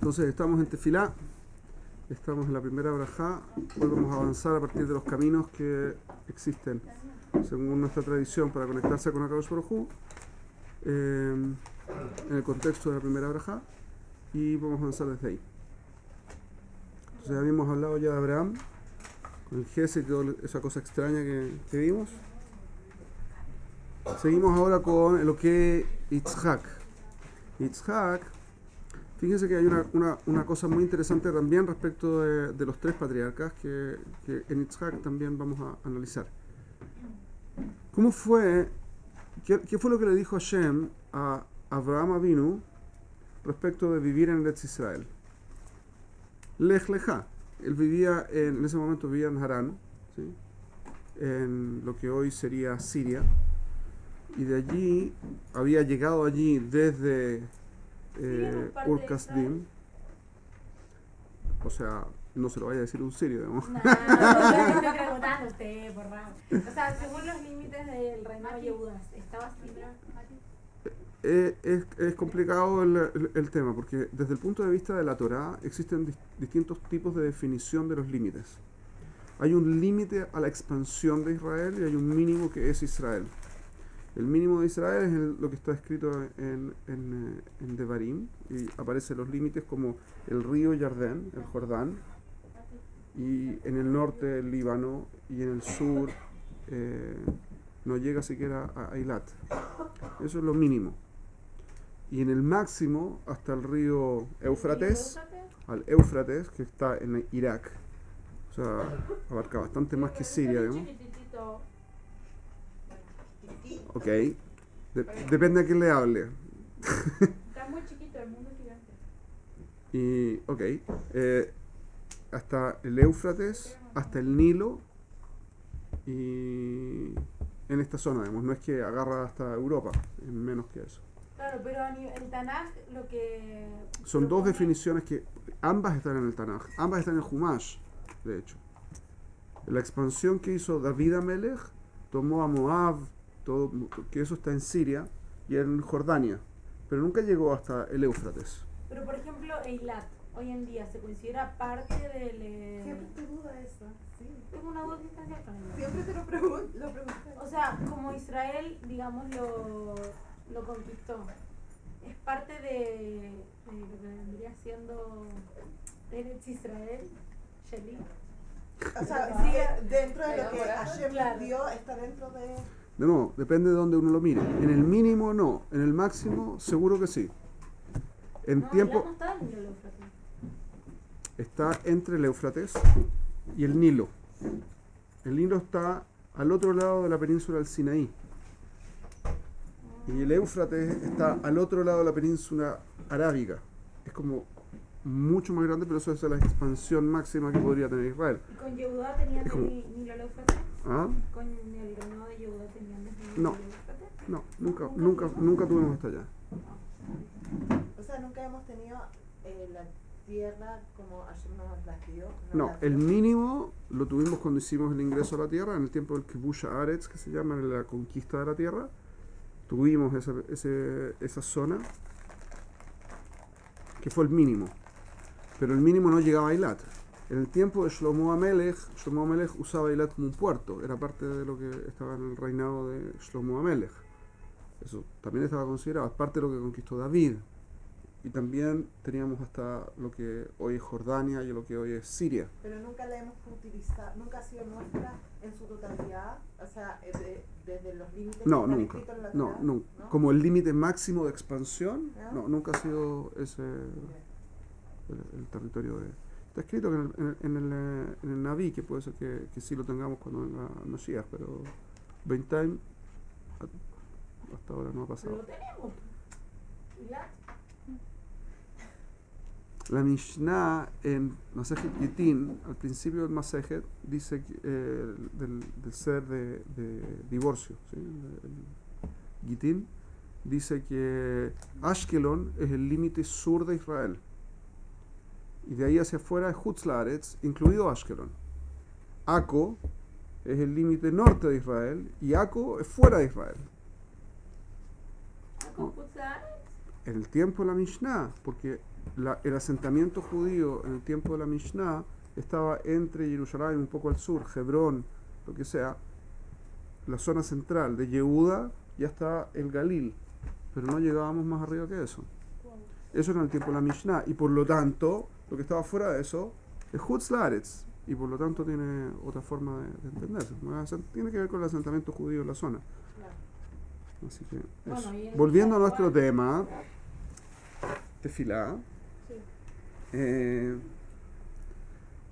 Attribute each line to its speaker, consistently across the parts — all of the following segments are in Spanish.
Speaker 1: Entonces estamos en Tefilá, estamos en la primera brajá. Hoy vamos a avanzar a partir de los caminos que existen según nuestra tradición para conectarse con Akadosh Baruj Hu, en el contexto de la primera brajá, y vamos a avanzar desde ahí. Entonces ya habíamos hablado ya de Abraham con el Gesed y toda esa cosa extraña que vimos. Seguimos ahora con lo que Yitzhak. Fíjense que hay una cosa muy interesante también respecto de los tres patriarcas que en Yitzhak también vamos a analizar. ¿Cómo fue? ¿Qué fue lo que le dijo Hashem a Abraham Avinu respecto de vivir en Eretz Israel? Lech Lecha. Él vivía en ese momento vivía en Harán, ¿sí? En lo que hoy sería Siria, y de allí había llegado allí desde Ur Kasdim. O sea, no se lo vaya a decir un sirio, digamos.
Speaker 2: No, estoy preguntando usted, por favor. O sea, según los límites del reinado de Yehudas, ¿estaba Siria?
Speaker 1: Es complicado el tema, porque desde el punto de vista de la Torá existen distintos tipos de definición de los límites. Hay un límite a la expansión de Israel y hay un mínimo que es Israel. El mínimo de Israel es lo que está escrito en Devarim, y aparecen los límites como el río Jardén, el Jordán, y en el norte el Líbano, y en el sur no llega siquiera a Eilat. Eso es lo mínimo. Y en el máximo hasta el río Éufrates, al Éufrates, que está en Irak. O sea, abarca bastante más que Siria, digamos. Ok, depende a quién le hable.
Speaker 2: Está muy chiquito, el mundo es gigante.
Speaker 1: Y, hasta el Éufrates, hasta el Nilo, y en esta zona, digamos, no es que agarra hasta Europa, es menos que eso.
Speaker 2: Claro, pero el Tanaj lo que...
Speaker 1: Son dos definiciones que ambas están en el Tanaj, ambas están en el Humash, de hecho. La expansión que hizo David Amelech tomó a Moab, todo, que eso está en Siria y en Jordania, pero nunca llegó hasta el Éufrates.
Speaker 2: Pero por ejemplo, Eilat, hoy en día, ¿se considera parte del...?
Speaker 3: Siempre te duda eso, sí.
Speaker 2: Tengo una duda existencial con él.
Speaker 3: Siempre te lo pregunto.
Speaker 2: O sea, como Israel, digamos, lo conquistó, ¿es parte de lo que vendría siendo Eretz Israel, Sheli?
Speaker 3: O sea,
Speaker 2: Sí,
Speaker 3: dentro de lo que Hashem
Speaker 2: claro.
Speaker 3: dio, está dentro de...
Speaker 1: No, depende de donde uno lo mire. En el mínimo no, en el máximo seguro que sí. En
Speaker 2: No,
Speaker 1: tiempo
Speaker 2: Eilat no está en el Éufrates.
Speaker 1: está entre el Éufrates y el Nilo. El Nilo está al otro lado de la península del Sinaí. Y el Éufrates está al otro lado de la península arábiga. Es como mucho más grande, pero eso es la expansión máxima que podría tener Israel.
Speaker 2: ¿Y con Yehuda tenían
Speaker 1: Es como-
Speaker 2: ni el Éufrates?
Speaker 1: ¿Ah?
Speaker 2: ¿Con el reinado de Yehuda tenían ni
Speaker 1: No.
Speaker 2: el Éufrates?
Speaker 1: No, nunca tuvimos hasta allá.
Speaker 3: O sea, nunca hemos tenido la tierra como Hashem nos la dio.
Speaker 1: No, el mínimo lo tuvimos cuando hicimos el ingreso a la tierra, en el tiempo del Kibush Haaretz, que se llama la conquista de la tierra. Tuvimos esa zona, que fue el mínimo. Pero el mínimo no llegaba a Eilat. En el tiempo de Shlomo Amelech usaba Eilat como un puerto. Era parte de lo que estaba en el reinado de Shlomo Amelech. Eso también estaba considerado. Es parte de lo que conquistó David. Y también teníamos hasta lo que hoy es Jordania y lo que hoy es Siria.
Speaker 3: Pero nunca la hemos utilizado, nunca ha sido nuestra en su totalidad, o sea, desde los límites que
Speaker 1: No,
Speaker 3: están
Speaker 1: nunca.
Speaker 3: escritos en la
Speaker 1: No,
Speaker 3: Torá,
Speaker 1: nunca.
Speaker 3: ¿no?
Speaker 1: Como el límite máximo de expansión,
Speaker 3: ¿No?
Speaker 1: no, nunca ha sido ese el territorio de... Está escrito que en el Naví, que puede ser que sí lo tengamos cuando venga Mashiach, pero Beintein hasta ahora no ha
Speaker 2: Lo
Speaker 1: pasado.
Speaker 2: tenemos. Eilat.
Speaker 1: La Mishnah en Masejet Gitin, al principio del Masejet, dice del ser de divorcio. ¿Sí? El Gitin dice que Ashkelon es el límite sur de Israel. Y de ahí hacia afuera es Hutz Laaretz, incluido Ashkelon. Akko es el límite norte de Israel y Akko es fuera de Israel.
Speaker 2: ¿Con Hutz Laaretz?
Speaker 1: En el tiempo de la Mishnah, porque el asentamiento judío en el tiempo de la Mishnah estaba entre Jerusalén, un poco al sur, Hebrón, lo que sea, la zona central de Yehuda y hasta el Galil, pero no llegábamos más arriba que eso. Eso era en el tiempo de la Mishnah, y por lo tanto, lo que estaba fuera de eso es Hutz Laaretz, y por lo tanto tiene otra forma de entenderse. Tiene que ver con el asentamiento judío en la zona.
Speaker 3: Claro.
Speaker 1: Así que
Speaker 2: Bueno,
Speaker 1: eso.
Speaker 2: y en
Speaker 1: Volviendo a
Speaker 2: el
Speaker 1: nuestro
Speaker 2: actual-
Speaker 1: tema, tefilá.
Speaker 3: Sí.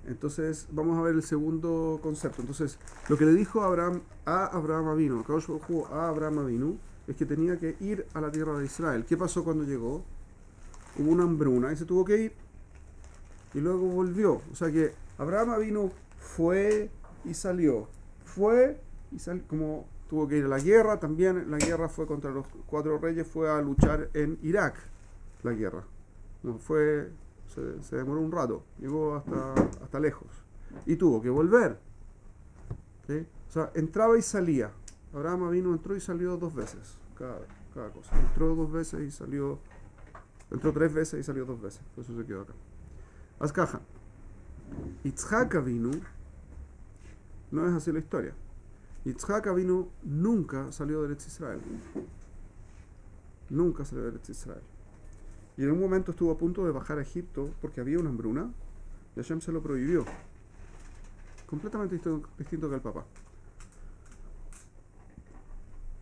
Speaker 1: Entonces vamos a ver el segundo concepto. Entonces, lo que le dijo Abraham a Abraham Avinu, Akadosh Baruj Hu a Abraham Avinu, es que tenía que ir a la tierra de Israel. ¿Qué pasó cuando llegó? Hubo una hambruna y se tuvo que ir. Y luego volvió. O sea que Abraham Avinu fue y salió. Fue y salió. Como tuvo que ir a la guerra, también la guerra fue contra los 4 reyes, fue a luchar en Irak. La guerra. No fue... Se demoró un rato, llegó hasta lejos y tuvo que volver. ¿Okay? O sea, entraba y salía. Abraham Avinu entró y salió 2 veces, cada cosa. Entró 2 veces y salió, entró 3 veces y salió 2 veces. Por eso se quedó acá. Haz caja. Yitzhak Avinu no es así la historia. Yitzhak Avinu nunca salió de Eretz Israel. Nunca salió de Eretz Israel. Y en un momento estuvo a punto de bajar a Egipto porque había una hambruna y Hashem se lo prohibió. Completamente distinto que el papá.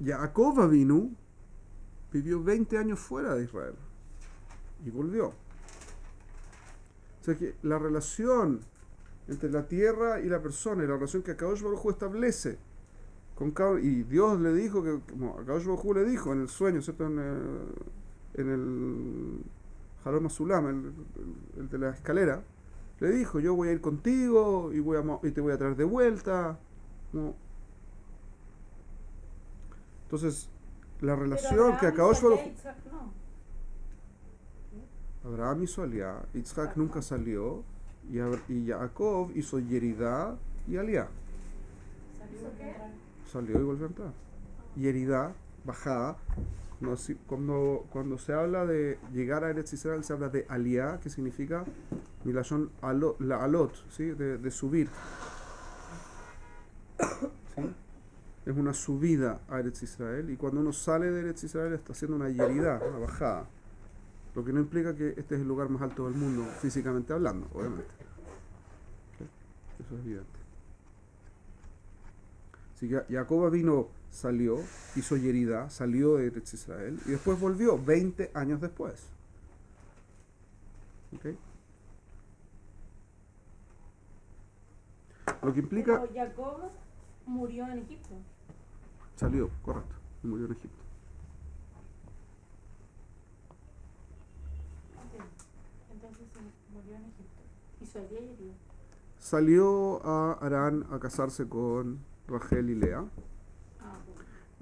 Speaker 1: Jacob Avinu vivió 20 años fuera de Israel y volvió. O sea que la relación entre la tierra y la persona y la relación que Akadosh Baruj Hu establece con cada, y Dios le dijo que, como Akadosh Baruj Hu le dijo en el sueño, ¿cierto? En el Jalom Asulam, el de la escalera, le dijo, yo voy a ir contigo y te voy a traer de vuelta. ¿No? Entonces, la relación que Akadosh Baruj Hu... Abraham hizo Aliá, Yitzhak nunca salió, y Jacob hizo Yeridá y Aliá. Salió y volvió a entrar. Yeridá, bajada. Cuando se habla de llegar a Eretz Israel, se habla de Aliá, que significa Milashon la alot, ¿sí? de subir. ¿Sí? Es una subida a Eretz Israel, y cuando uno sale de Eretz Israel está haciendo una yeridá, una bajada. Lo que no implica que este es el lugar más alto del mundo, físicamente hablando, obviamente. ¿Sí? Eso es evidente. Así que Jacob vino, salió, hizo Yeridá, salió de Eretz Israel y después volvió 20 años después. ¿Okay? Lo que implica...
Speaker 2: Pero Jacob murió en Egipto.
Speaker 1: Salió, correcto, y murió en Egipto.
Speaker 2: Okay. Entonces murió en Egipto. Hizo el día y el día.
Speaker 1: Salió a Harán a casarse con Rachel y Lea.
Speaker 2: Bueno.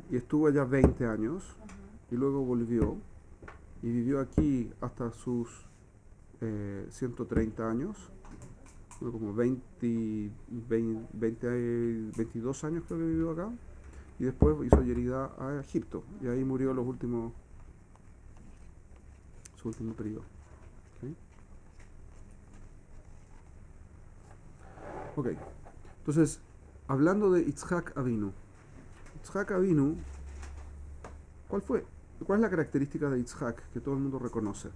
Speaker 1: Y estuvo allá 20 años.
Speaker 2: Ajá.
Speaker 1: Y luego volvió. Y vivió aquí hasta sus 130 años. Bueno, como 22 años creo que vivió acá. Y después hizo Yeridá a Egipto. Y ahí murió su último periodo. ¿Okay? Ok. Entonces, hablando de Yitzhak Avinu. Yitzhak Avinu, ¿cuál es la característica de Yitzhak que todo el mundo reconoce?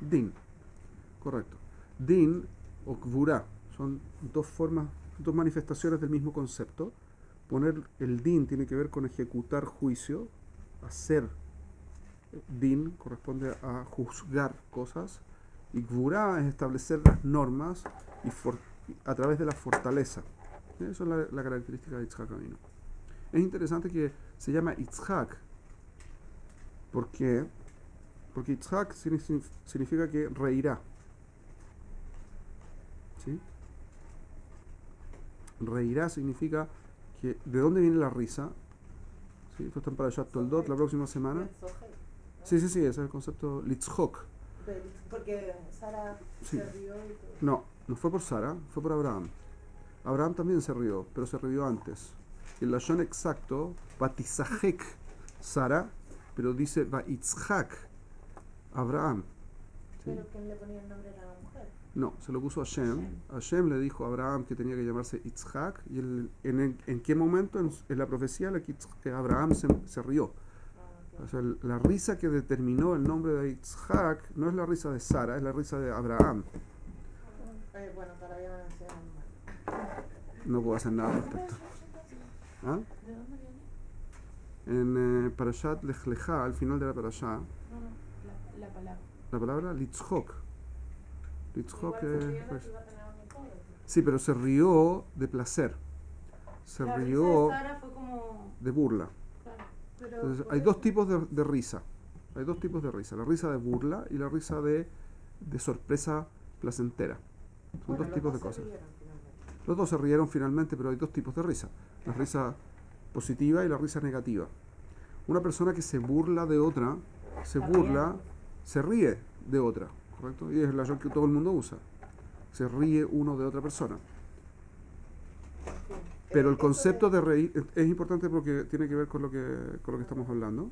Speaker 1: Din. Correcto. Din o Gvurá son 2 formas, 2 manifestaciones del mismo concepto. Poner el din tiene que ver con ejecutar juicio, hacer din corresponde a juzgar cosas, y Gvurá es establecer las normas y a través de la fortaleza. Esa es la característica de Yitzhak Avinu. Es interesante que se llama Yitzhak. ¿Por qué? Porque Yitzhak significa que reirá. ¿Sí? Reirá significa que ¿de dónde viene la risa? ¿Sí? Esto está en Parashat Toldot la próxima semana. Sí, ese es el concepto Litzhok.
Speaker 3: Porque Sara
Speaker 1: Sí.
Speaker 3: se rió y todo.
Speaker 1: No fue por Sara, fue por Abraham. Abraham también se rió, pero se rió antes. El lashon exacto, Batizahek Sara, pero dice Vaitzhak Abraham.
Speaker 3: Pero ¿quién le ponía el nombre a la mujer?
Speaker 1: No, se lo puso Hashem. Hashem le dijo a Abraham que tenía que llamarse Yitzhak. ¿Y en qué momento? En la profecía que Abraham se rió.
Speaker 3: Ah,
Speaker 1: O sea, la risa que determinó el nombre de Yitzhak no es la risa de Sara, es la risa de Abraham.
Speaker 3: bueno, todavía me mencionan mal.
Speaker 1: No puedo hacer nada al respecto. ¿Ah?
Speaker 2: ¿De dónde viene?
Speaker 1: En Parashat Lech Lecha, al final de la Parashá,
Speaker 2: No, la palabra.
Speaker 1: la palabra Litzhok. Litzhok
Speaker 3: Igual
Speaker 1: es...
Speaker 3: se rió de que iba a tener un hijo, ¿o qué?
Speaker 1: Sí, pero se rió de placer. Se
Speaker 2: La
Speaker 1: rió
Speaker 2: risa de Sara fue como.
Speaker 1: de burla.
Speaker 2: Claro, pero
Speaker 1: Entonces,
Speaker 2: por
Speaker 1: hay
Speaker 2: eso-
Speaker 1: dos tipos de risa. Hay dos tipos de risa. La risa de burla y la risa de sorpresa placentera. Son
Speaker 3: Bueno,
Speaker 1: dos
Speaker 3: los
Speaker 1: tipos de
Speaker 3: dos se
Speaker 1: cosas.
Speaker 3: rieron finalmente.
Speaker 1: Los dos se rieron finalmente, pero hay dos tipos de risa. La risa positiva y la risa negativa. Una persona que se burla de otra, se
Speaker 2: Está
Speaker 1: burla,
Speaker 2: riendo.
Speaker 1: se ríe de otra, ¿correcto? Y es la que todo el mundo usa. Se ríe uno de otra persona.
Speaker 3: En fin.
Speaker 1: Pero el
Speaker 3: Eso
Speaker 1: concepto de reír es importante porque tiene que ver con lo que estamos hablando.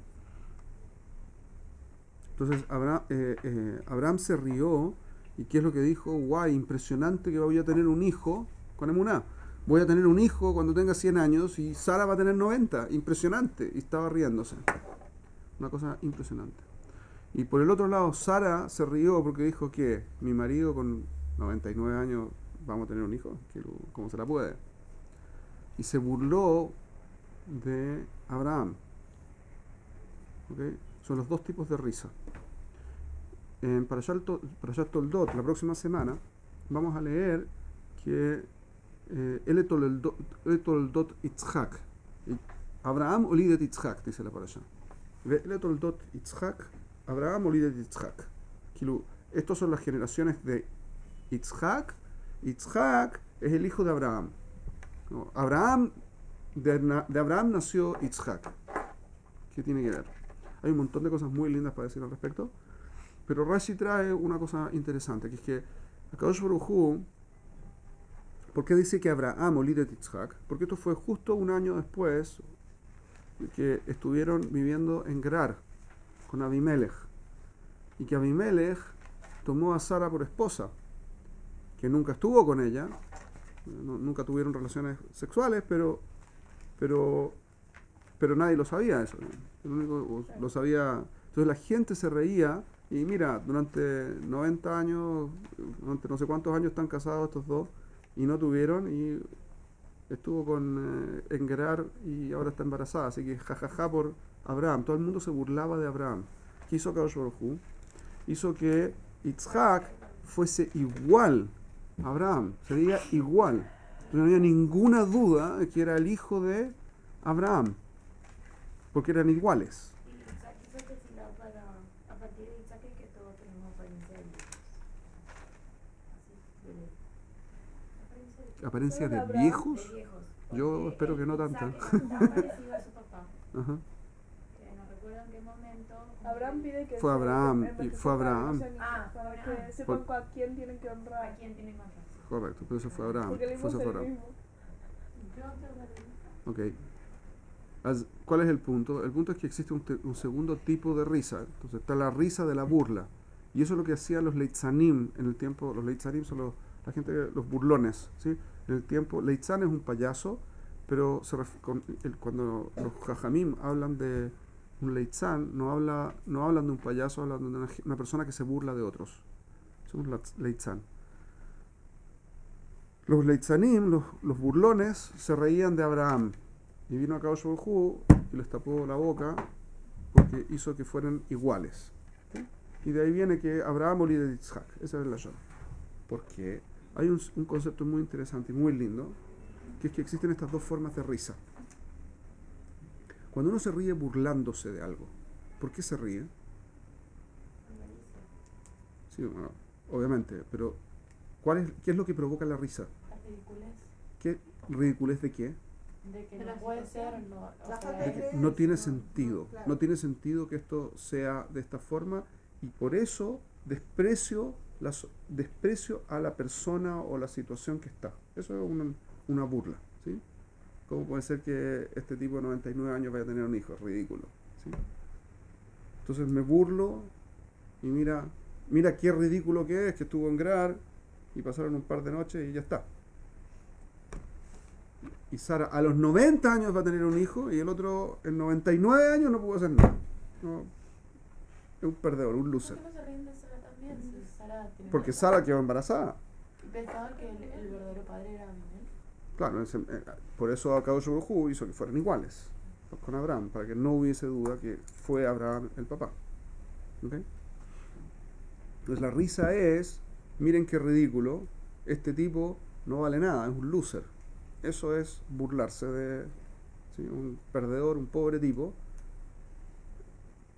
Speaker 1: Entonces Abraham se rió y ¿qué es lo que dijo? Guay, impresionante que voy a tener un hijo con Emuná. Voy a tener un hijo cuando tenga 100 años y Sara va a tener 90. Impresionante. Y estaba riéndose. Una cosa impresionante. Y por el otro lado, Sara se rió porque dijo que mi marido con 99 años vamos a tener un hijo. ¿Cómo se la puede? Y se burló de Abraham. ¿Ok? Son los dos tipos de risa. En Parashat Toldot, la próxima semana, vamos a leer que Ele Toldot Yitzhak. Abraham olidet Yitzhak, dice la Parashá. Ele Toldot Yitzhak, Abraham olidet Yitzhak. Estos son las generaciones de Yitzhak. Yitzhak es el hijo de Abraham. ¿No? De Abraham nació Yitzhak. ¿Qué tiene que ver? Hay un montón de cosas muy lindas para decir al respecto, pero Rashi trae una cosa interesante, que es que Akadosh Baruj Hu, ¿por qué dice que Abraham olidet Yitzhak? Porque esto fue justo un año después que estuvieron viviendo en Gerar con Abimelech, y que Abimelech tomó a Sara por esposa, que nunca estuvo con ella, nunca tuvieron relaciones sexuales, pero nadie lo sabía eso. El único lo sabía. Entonces la gente se reía y mira, durante 90 años, durante no sé cuántos años están casados estos dos y no tuvieron y estuvo con en Gerar y ahora está embarazada, así que jajaja por Abraham. Todo el mundo se burlaba de Abraham. ¿Qué hizo Kadosh Baruj Hu? Hizo que Yitzhak fuese igual a Abraham, sería igual. No había ninguna duda de que era el hijo de Abraham, porque eran iguales.
Speaker 2: Y Isaac hizo que si la para a partir de Isaac es que todos tenemos apariencia de viejos. Así,
Speaker 1: Apariencia
Speaker 4: Solo
Speaker 1: de
Speaker 4: Abraham,
Speaker 1: viejos.
Speaker 2: de viejos.
Speaker 1: Yo
Speaker 2: Porque
Speaker 1: espero que no
Speaker 2: Isaac
Speaker 1: tanto.
Speaker 2: es más parecido a su papá.
Speaker 1: Ajá.
Speaker 2: Que no recuerdo en qué momento.
Speaker 4: Abraham pide que
Speaker 1: Fue
Speaker 4: se
Speaker 1: Abraham,
Speaker 4: envejezcan
Speaker 1: y fue Abraham.
Speaker 4: para que sean hijos,
Speaker 2: Ah,
Speaker 4: para
Speaker 2: Abraham.
Speaker 4: que sepan a quién tienen que honrar.
Speaker 2: ¿A quién tiene más razón?
Speaker 1: Correcto, pero eso fue Abraham.
Speaker 4: Porque el
Speaker 1: Fue
Speaker 4: mismo
Speaker 1: eso
Speaker 4: es
Speaker 1: fue
Speaker 4: el
Speaker 1: Abraham.
Speaker 4: mismo.
Speaker 2: Yo creo que
Speaker 1: Ok. ¿Cuál es el punto? El punto es que existe un segundo tipo de risa. Entonces está la risa de la burla. Y eso es lo que hacían los leitzanim en el tiempo. Los leitzanim son los burlones. ¿Sí? En el tiempo, leitzan es un payaso, pero cuando los jajamim hablan de un leitzan, no hablan de un payaso, hablan de una persona que se burla de otros. Son leitzan. Los leitzanim, los burlones, se reían de Abraham. Y vino a Kadosh Baruj Hu y les tapó la boca porque hizo que fueran iguales. ¿Sí? Y de ahí viene que Abraham olidet de Yitzhak. Esa es la razón. Porque hay un concepto muy interesante y muy lindo, que es que existen estas dos formas de risa. Cuando uno se ríe burlándose de algo, ¿por qué se ríe? Sí, bueno, obviamente, pero ¿qué es lo que provoca la risa?
Speaker 2: la ridiculez.
Speaker 1: ¿Qué ridiculez de qué?
Speaker 2: De que
Speaker 3: De
Speaker 2: no
Speaker 3: la
Speaker 2: puede
Speaker 3: situación.
Speaker 2: ser. No, o
Speaker 3: La
Speaker 2: sea,
Speaker 3: falta
Speaker 1: De que
Speaker 3: de
Speaker 1: no tiene
Speaker 3: creencia,
Speaker 1: sentido.
Speaker 3: claro.
Speaker 1: No tiene sentido que esto sea de esta forma y por eso desprecio a la persona o la situación que está. Eso es una burla. ¿Sí? ¿Cómo puede ser que este tipo de 99 años vaya a tener un hijo? Es ridículo. ¿Sí? Entonces me burlo y mira, mira qué ridículo que es, que estuvo en Grar y pasaron un par de noches y ya está. Y Sara a los 90 años va a tener un hijo y el otro en 99 años no pudo hacer nada. No, es un perdedor, un loser.
Speaker 2: ¿Por qué no se ríen de Sara también? Si Sara tiene
Speaker 1: Porque
Speaker 2: una-
Speaker 1: Sara quedó embarazada.
Speaker 2: Y pensaban que el verdadero padre era Abinel.
Speaker 1: Claro, por eso Akadosh Baruj Hu hizo que fueran iguales con Abraham, para que no hubiese duda que fue Abraham el papá. ¿Ok? Entonces la risa es, miren qué ridículo, este tipo no vale nada, es un loser. Eso es burlarse de, ¿sí?, un perdedor, un pobre tipo.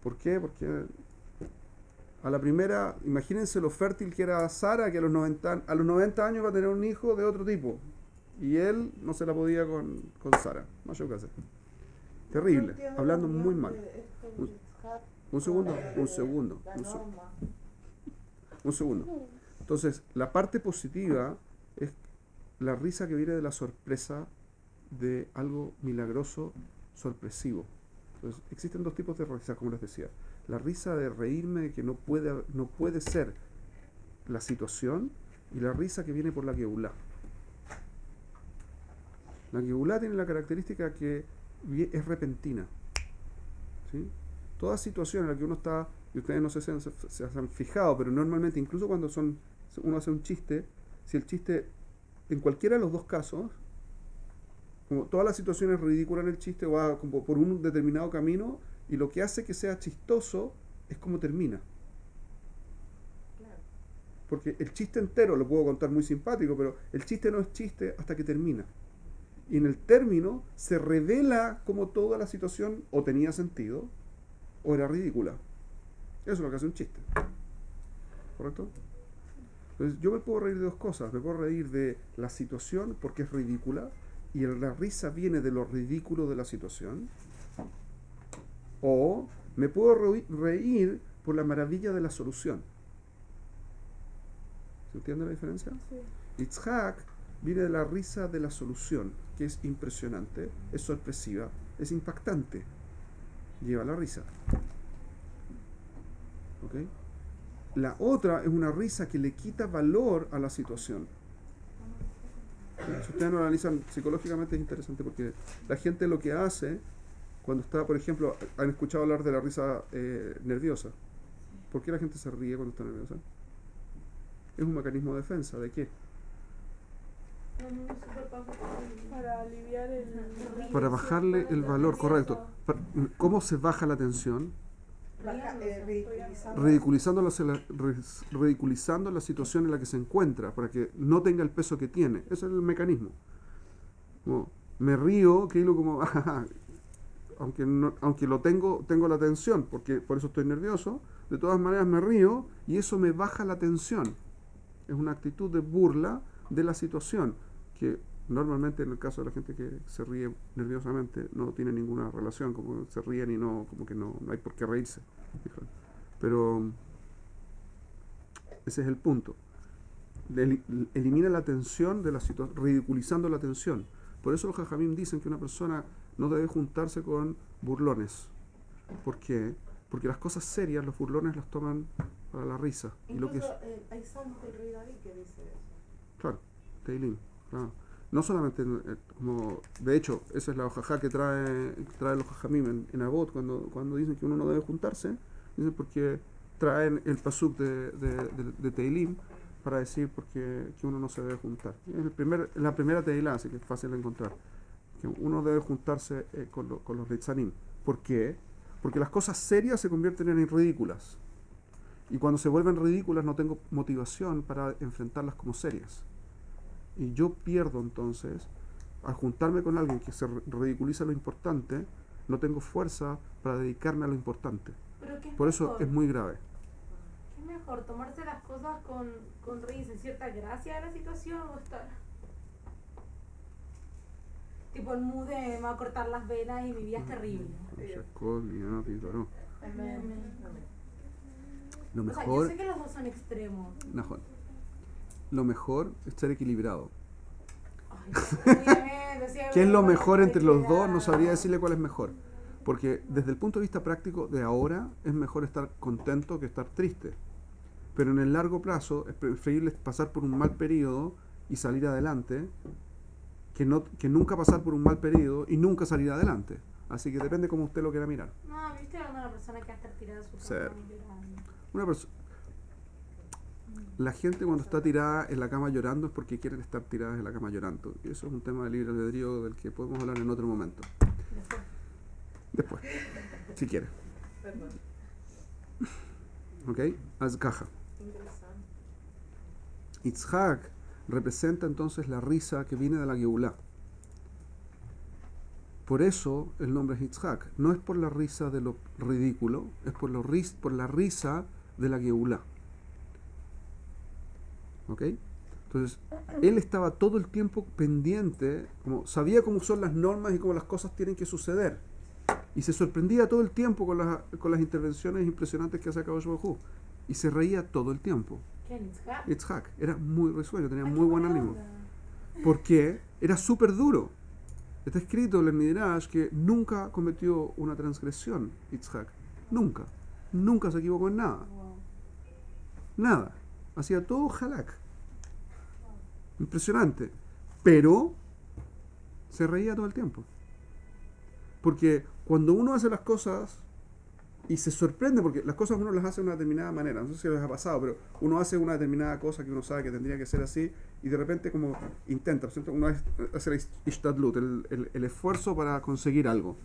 Speaker 1: ¿Por qué? Porque a la primera, imagínense lo fértil que era Sara, que a los 90 años va a tener un hijo de otro tipo. Y él no se la podía con Sara. No sé qué hacer. Terrible,
Speaker 3: No entiendo
Speaker 1: hablando
Speaker 3: la
Speaker 1: muy
Speaker 3: unión
Speaker 1: mal.
Speaker 3: de esto de
Speaker 1: Un-
Speaker 3: Yitzhak
Speaker 1: Un segundo,
Speaker 3: con
Speaker 1: un segundo,
Speaker 3: la
Speaker 1: un segundo.
Speaker 3: norma.
Speaker 1: Un segundo. Entonces, la parte positiva es la risa que viene de la sorpresa de algo milagroso, sorpresivo. Entonces, existen dos tipos de risa, como les decía. La risa de reírme de que no puede ser la situación, y la risa que viene por la Geulá. La Geulá tiene la característica que es repentina. ¿Sí? Toda situación en la que uno está, y ustedes no sé si se han fijado, pero normalmente, incluso cuando uno hace un chiste, si el chiste, en cualquiera de los dos casos, como toda la situación es ridícula en el chiste, va como por un determinado camino, y lo que hace que sea chistoso es cómo termina.
Speaker 3: Claro.
Speaker 1: Porque el chiste entero lo puedo contar muy simpático, pero el chiste no es chiste hasta que termina. Y en el término se revela cómo toda la situación o tenía sentido o era ridícula. Eso es lo que hace un chiste. ¿Correcto? Entonces yo me puedo reír de dos cosas. Me puedo reír de la situación porque es ridícula y la risa viene de lo ridículo de la situación. O me puedo reír por la maravilla de la solución. ¿Se entiende la diferencia?
Speaker 4: Sí.
Speaker 1: Yitzhak viene de la risa de la solución, que es impresionante, es sorpresiva, es impactante. Lleva la risa. ¿Ok? La otra es una risa que le quita valor a la situación. Si ustedes lo analizan psicológicamente es interesante porque la gente lo que hace cuando está, por ejemplo, han escuchado hablar de la risa nerviosa. ¿Por qué la gente se ríe cuando está nerviosa? Es un mecanismo de defensa. ¿De qué?
Speaker 4: Para aliviar el...
Speaker 1: Para bajarle el valor, correcto. ¿Cómo se baja la tensión?
Speaker 3: Ridiculizando.
Speaker 1: Ridiculizando la situación en la que se encuentra, para que no tenga el peso que tiene. Ese es el mecanismo. Como, me río, que hilo como, aunque lo tengo la tensión, porque por eso estoy nervioso, de todas maneras me río y eso me baja la tensión. Es una actitud de burla de la situación, que normalmente en el caso de la gente que se ríe nerviosamente no tiene ninguna relación, como se ríen y no, como que no hay por qué reírse. Pero ese es el punto. Elimina la tensión de la situación, ridiculizando la tensión. Por eso los jajamim dicen que una persona no debe juntarse con burlones. ¿Por qué? Porque las cosas serias, los burlones las toman para la risa. Y lo que es,
Speaker 3: Incluso hay santo el rey David que dice eso.
Speaker 1: claro, Teilim, claro. No solamente, como, de hecho, esa es la jajá que trae los jajamim en Avot, cuando dicen que uno no debe juntarse, dicen porque traen el pasuk de Teilim para decir que uno no se debe juntar. Es la primera Teilá, así que es fácil de encontrar. Que uno debe juntarse con los Litzanim. ¿Por qué? Porque las cosas serias se convierten en ridículas. Y cuando se vuelven ridículas no tengo motivación para enfrentarlas como serias. Y yo pierdo entonces, al juntarme con alguien que se ridiculiza lo importante, no tengo fuerza para dedicarme a lo importante.
Speaker 2: Pero ¿qué es
Speaker 1: Por eso
Speaker 2: mejor?
Speaker 1: es muy grave.
Speaker 2: ¿Qué es mejor? ¿Tomarse las cosas con risa, cierta gracia de la situación o estar tipo el mood de me va a cortar las venas y mi vida es terrible?
Speaker 1: Lo
Speaker 2: O sea, yo
Speaker 1: mejor,
Speaker 2: sé que los dos son extremos.
Speaker 1: lo mejor es ser equilibrado.
Speaker 2: Ay, obviamente, sí,
Speaker 1: ¿Qué es lo
Speaker 2: bueno,
Speaker 1: mejor entre los dos? No
Speaker 2: equilibrado.
Speaker 1: sabría decirle cuál es mejor. Porque desde el punto de vista práctico de ahora es mejor estar contento que estar triste. pero en el largo plazo es preferible pasar por un mal periodo y salir adelante que nunca pasar por un mal periodo y nunca salir adelante. Así que depende cómo usted lo quiera mirar.
Speaker 2: No, viste hablando de una persona que va a estar tirada en su
Speaker 1: Sí.
Speaker 2: cama y llorando.
Speaker 1: Una persona... La gente cuando está tirada en la cama llorando es porque quieren estar tiradas en la cama llorando. Y eso es un tema de libre albedrío del que podemos hablar en otro momento.
Speaker 2: Después.
Speaker 1: Después, si quiere.
Speaker 3: Perdón.
Speaker 1: ¿Ok? Azkaja.
Speaker 3: Interesante.
Speaker 1: Yitzhak representa entonces la risa que viene de la Geulá. Por eso el nombre es Yitzhak. No es por la risa de lo ridículo, es por la risa de la Geulá. ¿Ok? Entonces, él estaba todo el tiempo pendiente, sabía cómo son las normas y cómo las cosas tienen que suceder. Y se sorprendía todo el tiempo con las intervenciones impresionantes que hace Akadosh Baruj Hu. Y se reía todo el tiempo.
Speaker 2: ¿Quién? ¿Yitzhak?
Speaker 1: Yitzhak era muy risueño, tenía
Speaker 2: Ay,
Speaker 1: muy
Speaker 2: qué
Speaker 1: buen
Speaker 2: buena
Speaker 1: ánimo.
Speaker 2: onda.
Speaker 1: Porque era súper duro. Está escrito en el Midrash que nunca cometió una transgresión, Yitzhak. Nunca. Nunca se equivocó en nada.
Speaker 2: Wow.
Speaker 1: Nada. Hacía todo halak. Impresionante. Pero se reía todo el tiempo. Porque cuando uno hace las cosas y se sorprende, porque las cosas uno las hace de una determinada manera, no sé si les ha pasado, pero uno hace una determinada cosa que uno sabe que tendría que ser así y de repente como intenta, ¿cierto? Uno hace la ishtadlut, el esfuerzo para conseguir algo.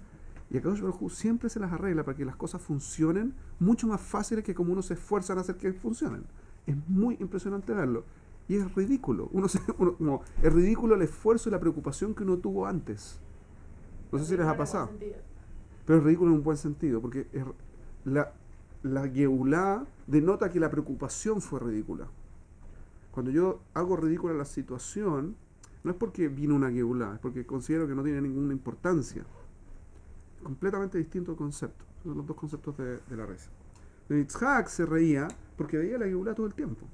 Speaker 1: Y Akadosh Baruj Hu siempre se las arregla para que las cosas funcionen mucho más fáciles que como uno se esfuerza en hacer que funcionen. Es muy impresionante verlo. Y es ridículo. Es ridículo el esfuerzo y la preocupación que uno tuvo antes. No sé si les ha pasado. Pero es ridículo en un buen sentido, porque la Geulá denota que la preocupación fue ridícula. Cuando yo hago ridícula la situación, no es porque vino una Geulá, es porque considero que no tiene ninguna importancia. Completamente distinto el concepto. Son los dos conceptos de la risa. Yitzhak se reía porque veía la Geulá todo el tiempo.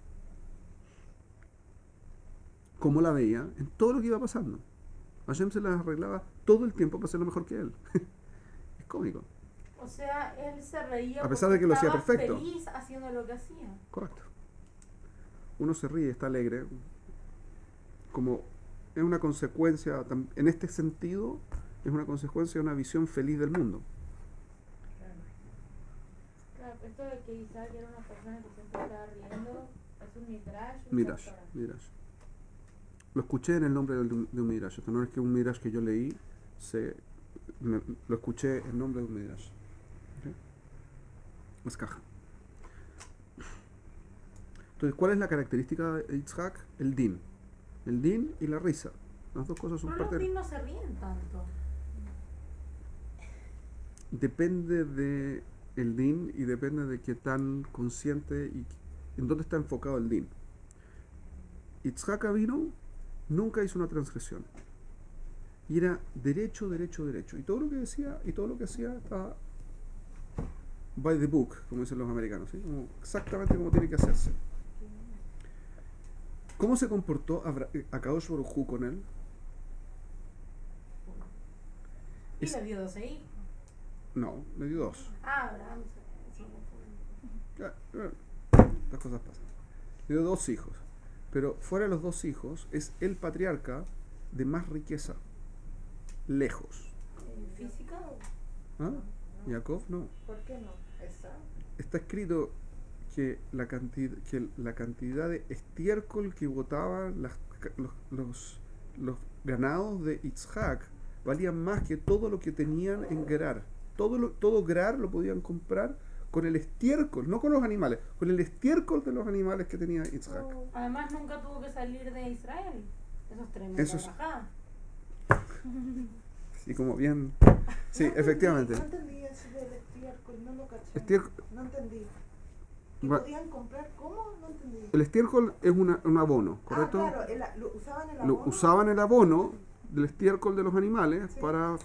Speaker 1: ¿Cómo la veía? En todo lo que iba pasando. Hashem se las arreglaba todo el tiempo para hacerlo mejor que él. Es cómico.
Speaker 2: O sea, él se reía
Speaker 1: A pesar de que lo hacía
Speaker 2: estaba
Speaker 1: perfecto.
Speaker 2: feliz haciendo lo que hacía.
Speaker 1: Correcto. Uno se ríe, está alegre. Como es una consecuencia, en este sentido, es una consecuencia de una visión feliz del mundo.
Speaker 2: Claro, esto de que Isaac era una persona que siempre estaba riendo, es un midrash.
Speaker 1: Midrash. Lo escuché en el nombre de un midrash. Esto no es que un midrash que yo leí, lo escuché en nombre de un midrash. ¿Okay? Más caja. Entonces, ¿cuál es la característica de Yitzhak? El din. El din y la risa. Las dos cosas son
Speaker 2: Pero
Speaker 1: parte
Speaker 2: los din no se ríen tanto.
Speaker 1: Depende de el din y depende de qué tan consciente y en dónde está enfocado el din. Yitzhak vino, nunca hizo una transgresión. Y era derecho, derecho, derecho. Y todo lo que decía y todo lo que hacía estaba by the book, como dicen los americanos, ¿sí? Exactamente como tiene que hacerse. ¿Cómo se comportó Akadosh Baruj Hu con él?
Speaker 2: Y le dio 12 hijos.
Speaker 1: No, le dio 2.
Speaker 2: Ah, Abraham.
Speaker 1: Las cosas pasan. Le dio 2 hijos. Pero fuera de los 2 hijos, es el patriarca de más riqueza. Lejos.
Speaker 2: ¿Física?
Speaker 1: ¿Ah? Jacob no.
Speaker 3: ¿Por qué no? Esa.
Speaker 1: Está escrito que la cantidad de estiércol que botaban los ganados de Yitzhak valían más que todo lo que tenían en Gerar. Todo Gerar lo podían comprar con el estiércol, no con los animales, con el estiércol de los animales que tenía Yitzhak.
Speaker 2: Además, nunca tuvo que salir de Israel. Eso es tremendo.
Speaker 1: Eso es-
Speaker 2: Bajada.
Speaker 1: Y como bien... Sí,
Speaker 3: No entendí,
Speaker 1: efectivamente.
Speaker 3: No entendí eso del estiércol, no lo caché.
Speaker 1: Estiércol-
Speaker 3: No entendí. ¿Y
Speaker 1: Va-
Speaker 3: podían comprar cómo? No entendí.
Speaker 1: El estiércol es un abono, ¿correcto?
Speaker 3: Ah, claro, usaban el
Speaker 1: Lo
Speaker 3: abono.
Speaker 1: usaban el abono del estiércol de los animales
Speaker 3: Sí.
Speaker 1: para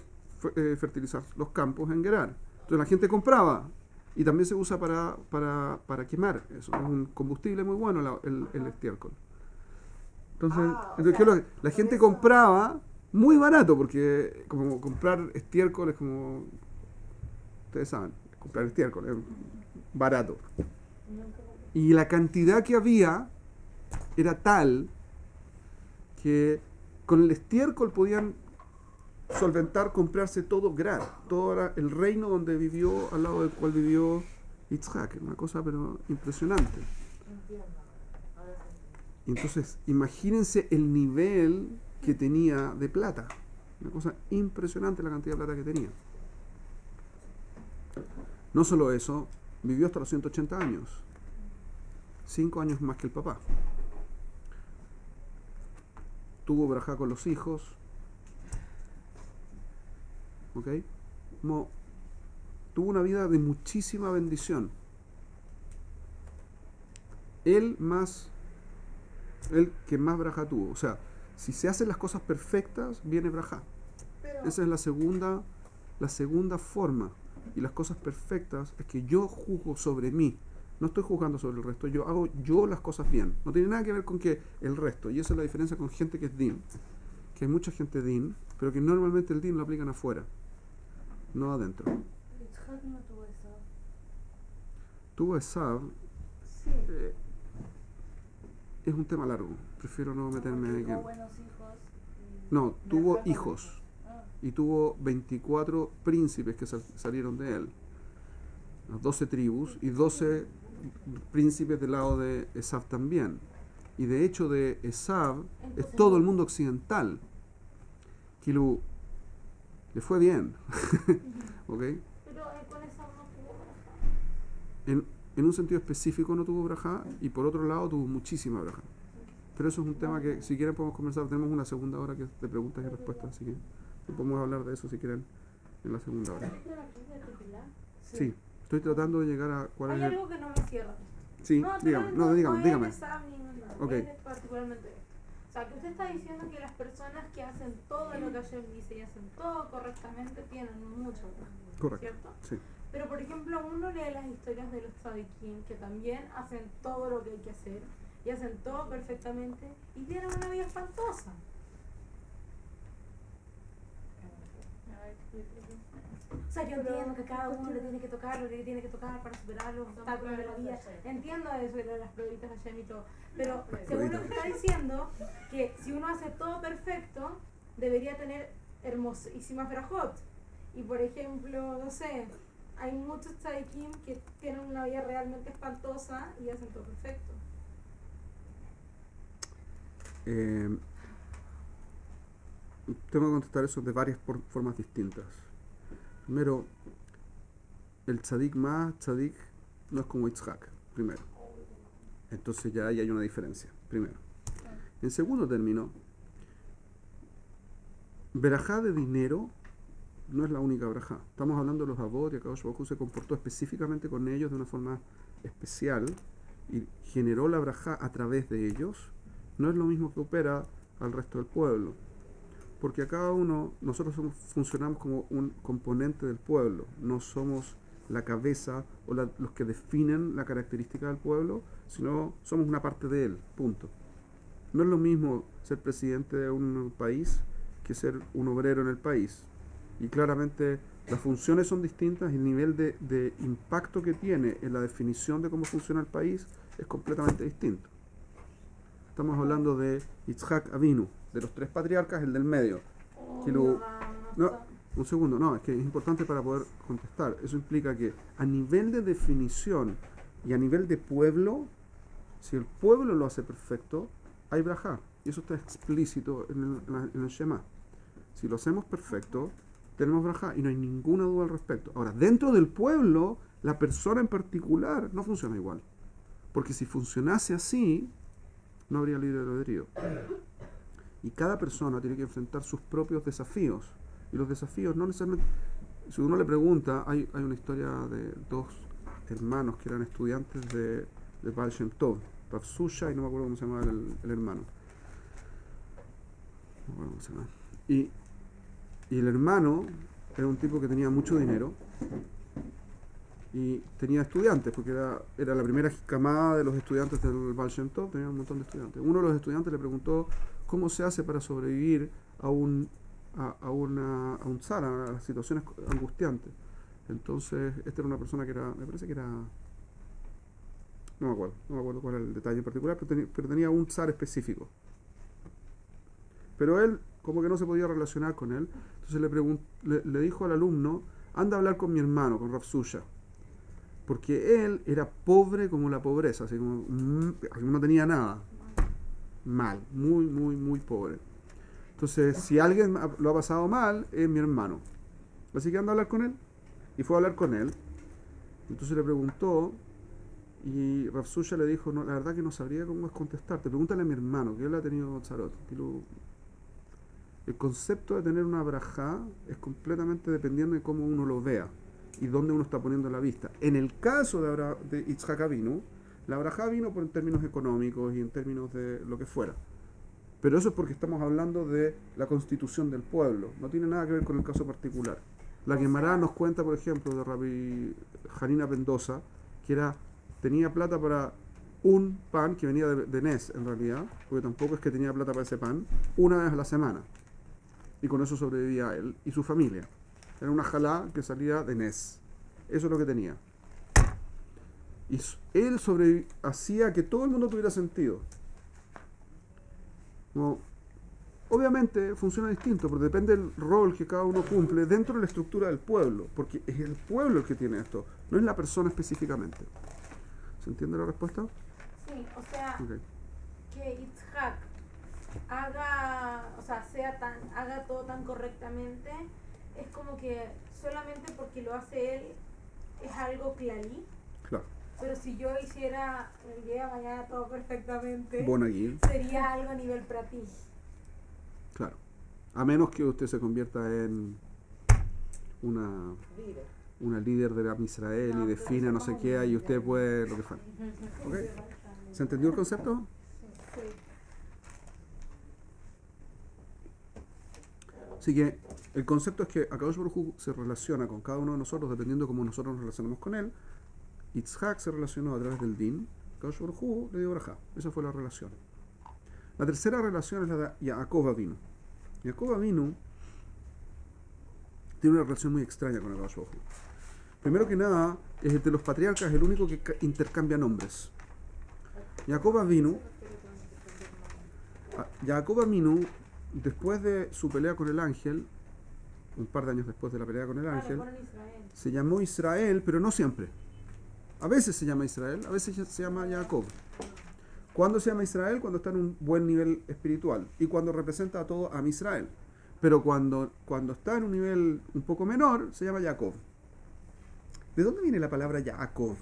Speaker 1: fertilizar los campos en Gerar. Entonces la gente compraba y también se usa para quemar. Eso es un combustible muy bueno el estiércol. Entonces,
Speaker 3: Ah, o
Speaker 1: entonces,
Speaker 3: sea,
Speaker 1: la
Speaker 3: por
Speaker 1: gente
Speaker 3: eso-
Speaker 1: compraba muy barato porque como comprar estiércol es como, ustedes saben, comprar estiércol es barato.
Speaker 2: Nunca.
Speaker 1: Y la cantidad que había era tal que con el estiércol podían solventar, comprarse todo todo era el reino donde vivió, al lado del cual vivió Yitzhak. Una cosa pero impresionante.
Speaker 3: Entiendo. Ahora sí.
Speaker 1: Entonces, imagínense el nivel que tenía de plata. Una cosa impresionante la cantidad de plata que tenía. No solo eso, vivió hasta los 180 años. 5 años más que el papá. Tuvo brajá con los hijos. ¿Ok? Tuvo una vida de muchísima bendición. El que más brajá tuvo. O sea, si se hacen las cosas perfectas, viene brajá.
Speaker 3: Pero,
Speaker 1: Esa es la segunda forma. Y las cosas perfectas es que yo juzgo sobre mí. No estoy juzgando sobre el resto. Yo hago las cosas bien. No tiene nada que ver con que el resto. Y esa es la diferencia con gente que es din. Que hay mucha gente din, pero que normalmente el din lo aplican afuera, no adentro.
Speaker 4: Yitzhak no tuvo eso.
Speaker 1: Tuvo Esav.
Speaker 3: sí.
Speaker 1: Es un tema largo. Prefiero no meterme en
Speaker 4: Tuvo buenos hijos.
Speaker 1: No, tuvo
Speaker 3: Brajá con
Speaker 1: hijos.
Speaker 4: Ah,
Speaker 1: Y tuvo 24 príncipes que salieron de él. Las 12 tribus y 12 príncipes del lado de Esav también. Y de hecho de Esav es todo el mundo occidental. Kilu le fue bien. ¿Ok?
Speaker 2: Pero con eso no tuvo brajá.
Speaker 1: En un sentido específico no tuvo brajá y por otro lado tuvo muchísima brajá. Pero eso es un tema que si quieren podemos conversar. Tenemos una segunda hora de preguntas y respuestas, así que podemos hablar de eso si quieren en la segunda hora.
Speaker 2: ¿Viste la película de Tefilá?
Speaker 1: Sí, estoy tratando de llegar a cuál
Speaker 2: Hay
Speaker 1: es el...
Speaker 2: algo que no me cierra.
Speaker 1: Sí, dígame, no, dígame.
Speaker 2: Es Saab ni nada.
Speaker 1: Ok.
Speaker 2: Es particularmente esto. O sea, que usted está diciendo que las personas que hacen todo lo que Hashem dice y hacen todo correctamente tienen mucho brajá,
Speaker 1: Correcto,
Speaker 2: ¿cierto?
Speaker 1: sí.
Speaker 2: Pero por ejemplo, uno lee las historias de los tzadikim que también hacen todo lo que hay que hacer y hacen todo perfectamente y tienen una vida espantosa.
Speaker 4: a ver, explíquelo.
Speaker 2: O sea, yo entiendo que cada uno le tiene que tocar lo que le tiene que tocar para superar los obstáculos de la vida. Entiendo eso de las pruebitas de Hashem y todo. Pero según lo que está diciendo, que si uno hace todo perfecto, debería tener hermosísimas brajot. Y por ejemplo, no sé, hay muchos tzadikim que tienen una vida realmente espantosa y hacen todo perfecto.
Speaker 1: Tengo que contestar eso de varias formas distintas. Primero, el tzadik no es como Yitzhak, primero. Entonces ya ahí hay una diferencia, primero. En segundo término, verajá de dinero no es la única verajá. Estamos hablando de los avot y Akadosh Baruj Hu se comportó específicamente con ellos de una forma especial y generó la verajá a través de ellos. No es lo mismo que opera al resto del pueblo. Porque a cada uno, nosotros funcionamos como un componente del pueblo, no somos la cabeza o los que definen la característica del pueblo, sino somos una parte de él, punto. No es lo mismo ser presidente de un país que ser un obrero en el país. Y claramente las funciones son distintas y el nivel de impacto que tiene en la definición de cómo funciona el país es completamente distinto. Estamos hablando de Yitzhak Avinu, de los 3 patriarcas, el del medio. No, un segundo, no, es que es importante para poder contestar. Eso implica que a nivel de definición y a nivel de pueblo, si el pueblo lo hace perfecto, hay brajá. Y eso está explícito en el Shema. Si lo hacemos perfecto, tenemos brajá y no hay ninguna duda al respecto. Ahora, dentro del pueblo, la persona en particular no funciona igual. Porque si funcionase así, no habría libre albedrío. Y cada persona tiene que enfrentar sus propios desafíos. Y los desafíos no necesariamente... Si uno le pregunta, hay una historia de 2 hermanos que eran estudiantes de Baal Shem Tov, Rav Susha, y no me acuerdo cómo se llama el hermano. No me acuerdo cómo se llama. Y el hermano era un tipo que tenía mucho dinero y tenía estudiantes, porque era la primera camada de los estudiantes del Baal Shem Tov, tenía un montón de estudiantes. Uno de los estudiantes le preguntó cómo se hace para sobrevivir a un tzar, a las situaciones angustiantes. Entonces, esta era una persona que era, me parece que era no me acuerdo cuál era el detalle en particular, pero tenía un zar específico. Pero él como que no se podía relacionar con él, entonces le dijo al alumno, anda a hablar con mi hermano, con Rav Susha, porque él era pobre como la pobreza, así como no tenía nada, mal, muy, muy, muy pobre. Entonces, si alguien lo ha pasado mal, es mi hermano. Así que anda a hablar con él. Y fue a hablar con él. Entonces le preguntó, y Rav Susha le dijo, no, la verdad que no sabría cómo es contestarte. Pregúntale a mi hermano, que él ha tenido tzarot. El concepto de tener una brajá es completamente dependiendo de cómo uno lo vea y dónde uno está poniendo la vista. En el caso de Yitzhak Avinu, la brajá vino por en términos económicos y en términos de lo que fuera. Pero eso es porque estamos hablando de la constitución del pueblo. No tiene nada que ver con el caso particular. La Gemara nos cuenta, por ejemplo, de Rabbi Janina Mendoza, que tenía plata para un pan que venía de Nes, en realidad, porque tampoco es que tenía plata para ese pan, una vez a la semana. Y con eso sobrevivía él y su familia. Era una jalá que salía de Nes. Eso es lo que tenía. Y él hacía que todo el mundo tuviera sentido. Como, obviamente funciona distinto, porque depende del rol que cada uno cumple dentro de la estructura del pueblo, porque es el pueblo el que tiene esto, no es la persona específicamente. ¿Se entiende la respuesta?
Speaker 2: Sí, o sea,
Speaker 1: Okay.
Speaker 2: que Yitzhak haga todo tan correctamente, es como que solamente porque lo hace él es algo clarí.
Speaker 1: Claro.
Speaker 2: Pero si yo hiciera el día de mañana todo perfectamente,
Speaker 1: Bonagil.
Speaker 2: sería algo a nivel prati.
Speaker 1: Claro. A menos que usted se convierta en una líder de la Israel y defina no sé qué, y usted puede lo que fuera. ¿Okay? ¿Se entendió el concepto? Así que el concepto es que Akadosh Baruj Hu se relaciona con cada uno de nosotros dependiendo de cómo nosotros nos relacionamos con él. Yitzhak se relacionó a través del din, Akadosh Baruj Hu le dio brajá. Esa fue la relación. La tercera relación es la de Yaakov Avinu. Yaakov Avinu tiene una relación muy extraña con Akadosh Baruj Hu. Primero que nada, es de los patriarcas el único que intercambia nombres. Yaakov Avinu, después de su pelea con el ángel, un par de años después de la pelea con el ángel, se llamó Israel, pero no siempre. A veces se llama Israel, a veces se llama Jacob. ¿Cuándo se llama Israel? Cuando está en un buen nivel espiritual y cuando representa a todo a Israel. Pero cuando está en un nivel un poco menor, se llama Jacob. ¿De dónde viene la palabra Jacob?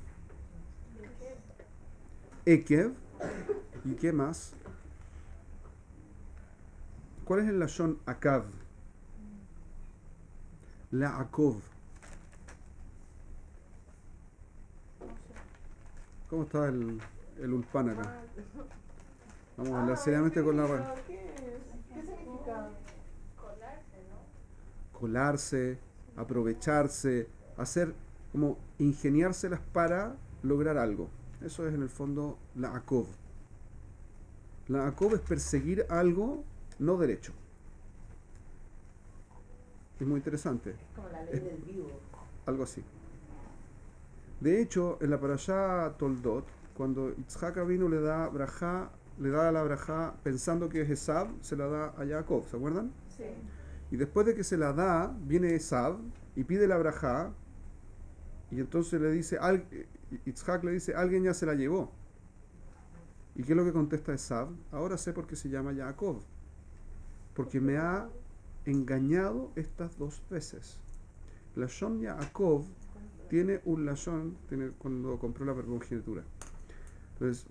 Speaker 1: Ekev. ¿Y qué más? ¿Cuál es el lashon Akav? Laakov. ¿Cómo está el ulpan acá? Vamos a hablar seriamente con la radio.
Speaker 3: ¿Qué significa?
Speaker 1: Colarse, aprovecharse, hacer como ingeniárselas para lograr algo. Eso es en el fondo la Akov. La Akov es perseguir algo no derecho. Es muy interesante.
Speaker 3: Como la ley del vivo.
Speaker 1: Algo así. De hecho, en la parashá Toldot, cuando Yitzhak Avinu le da la brajá pensando que es Esab, se la da a Jacob, ¿se acuerdan?
Speaker 2: Sí.
Speaker 1: Y después de que se la da, viene Esab y pide la brajá, y entonces Yitzhak le dice, alguien ya se la llevó. ¿Y qué es lo que contesta Esab? Ahora sé por qué se llama Jacob. Porque me ha engañado estas dos veces. Lashon Yaakov tiene un lashon, cuando compró la primogenitura. Entonces,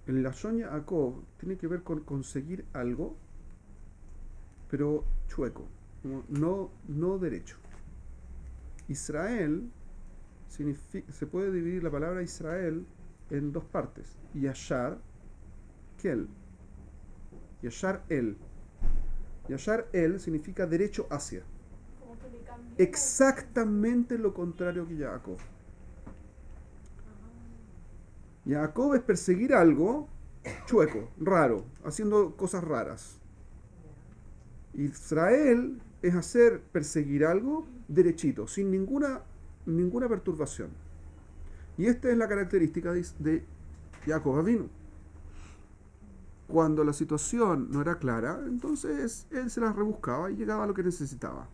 Speaker 1: el lashon Yaakov tiene que ver con conseguir algo, pero chueco, no derecho. Israel se puede dividir la palabra Israel en dos partes. Yashar, Kel. Yashar el. Yashar el significa derecho hacia. Exactamente lo contrario que Jacob. Jacob es perseguir algo chueco, raro, haciendo cosas raras. Israel es perseguir algo derechito, sin ninguna perturbación. Y esta es la característica de Jacob Avinu. Cuando la situación no era clara, entonces él se las rebuscaba y llegaba a lo que necesitaba.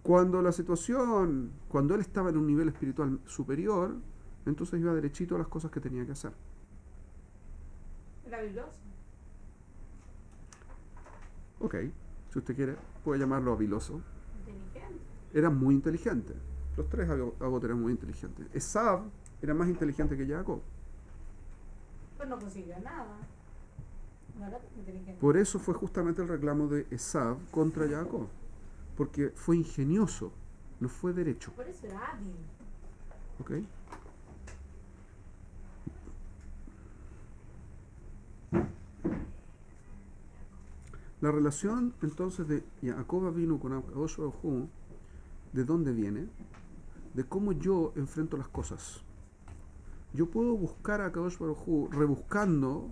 Speaker 1: Cuando la situación, cuando él estaba en un nivel espiritual superior, entonces iba derechito a las cosas que tenía que hacer.
Speaker 2: Era habiloso.
Speaker 1: Ok, si usted quiere, puede llamarlo habiloso.
Speaker 2: Inteligente.
Speaker 1: Era muy inteligente. Los tres Agot eran muy inteligentes. Esav era más inteligente que Jacob.
Speaker 2: Pero no consiguió nada. No era tan inteligente.
Speaker 1: Por eso fue justamente el reclamo de Esav contra Jacob. Porque fue ingenioso, no fue derecho.
Speaker 2: Por eso era hábil.
Speaker 1: ¿Ok? La relación entonces de Jacob vino con Akadosh Baruj Hu, ¿de dónde viene? De cómo yo enfrento las cosas. Yo puedo buscar a Akadosh Baruj Hu rebuscando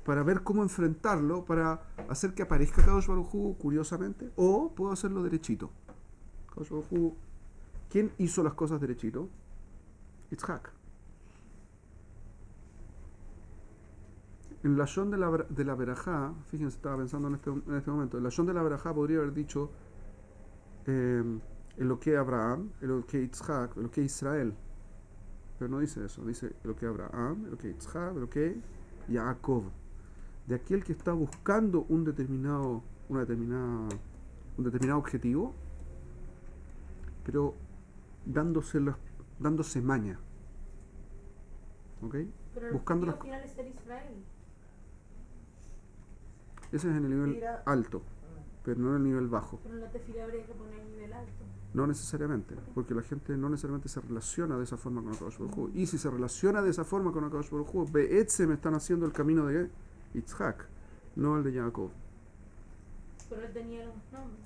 Speaker 1: para ver cómo enfrentarlo, para hacer que aparezca Akadosh Baruj Hu curiosamente, o puedo hacerlo derechito. Akadosh Baruj Hu, ¿quién hizo las cosas derechito? Yitzhak. En la Lashon de la Berajá, fíjense, estaba pensando en este momento, en la Lashon de la Berajá podría haber dicho Eloque Abraham, Eloque Yitzhak, Eloque Israel. Pero no dice eso, dice Eloque Abraham, Eloque Yitzhak, Eloque Jacob. De aquel que está buscando un determinado objetivo, pero dándose maña. ¿Ok?
Speaker 2: Pero el
Speaker 1: Buscando
Speaker 2: objetivo final es ser Israel.
Speaker 1: Ese es en el nivel
Speaker 3: Mira.
Speaker 1: alto, pero no en el nivel bajo.
Speaker 2: Pero en la tefila habría que poner nivel alto.
Speaker 1: No necesariamente, porque la gente no necesariamente se relaciona de esa forma con Akadosh Baruj Hu. Y si se relaciona de esa forma con Akadosh Baruj Hu, me están haciendo el camino de Yitzhak, no el de Jacob.
Speaker 2: Pero él tenía los nombres.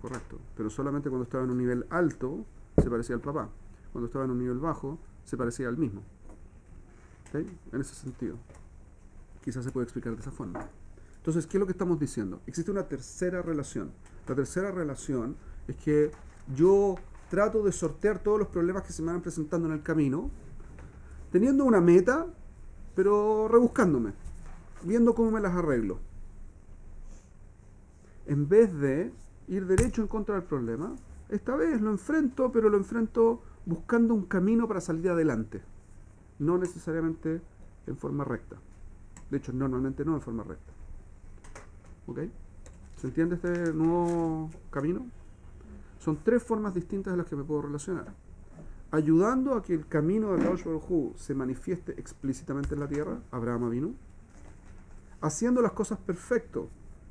Speaker 1: Correcto. Pero solamente cuando estaba en un nivel alto se parecía al papá. Cuando estaba en un nivel bajo se parecía al mismo. ¿Ok? En ese sentido. Quizás se puede explicar de esa forma. Entonces, ¿qué es lo que estamos diciendo? Existe una tercera relación. La tercera relación es que yo trato de sortear todos los problemas que se me van presentando en el camino, teniendo una meta, pero rebuscándome, viendo cómo me las arreglo. En vez de ir derecho en contra del problema, esta vez lo enfrento, pero lo enfrento buscando un camino para salir adelante. No necesariamente en forma recta. De hecho, normalmente no en forma recta. ¿Ok? ¿Se entiende este nuevo camino? Son tres formas distintas de las que me puedo relacionar. Ayudando a que el camino de Akadosh Baruj Hu se manifieste explícitamente en la tierra, Abraham vino. Haciendo las cosas perfecto,